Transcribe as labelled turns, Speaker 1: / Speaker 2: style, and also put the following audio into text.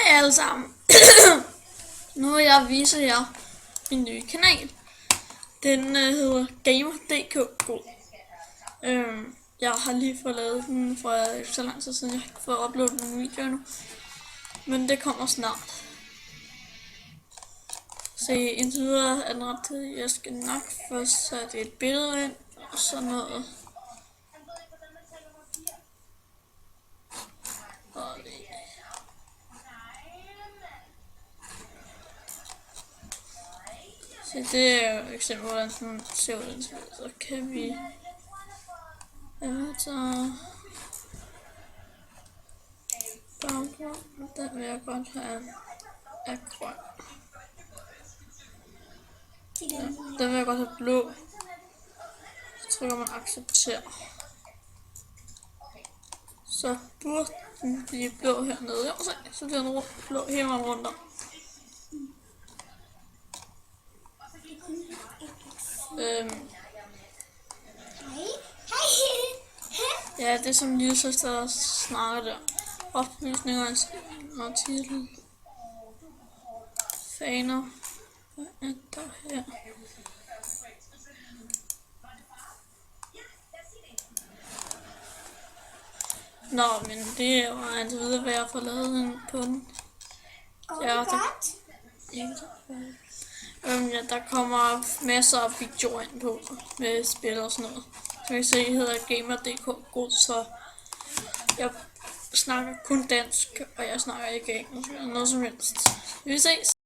Speaker 1: alle sammen. Nu vil jeg vise jer min nye kanal. Den hedder Gamer.dk God. Jeg har lige fået lavet den for ikke så lang tid siden. Jeg har ikke fået uploadet nogle videoer nu, men det kommer snart. Så indtil videre er den ret tid. Jeg skal nok få sat et billede ind og sådan noget. Så det er jo et eksempel, hvordan den ser ud. Så kan vi baggrund. Den vil jeg godt have af grøn. Ja, den vil jeg godt have blå. Så trykker man acceptere. Så burde den blive blå hernede. Jo, så bliver den blå hele vejen rundt om. Ja, det som lille søster snakker der. Oplysninger og titel. Faner. Hvad er der her? Nå, men det er jo indtil videre, hvad jeg har fået lavet på den. Ja, ja, der kommer masser af videoer ind på med spil og sådan noget. Så kan I se, det hedder Gamer.dk God, så jeg snakker kun dansk, og jeg snakker ikke engelsk eller noget som helst. Vi ses!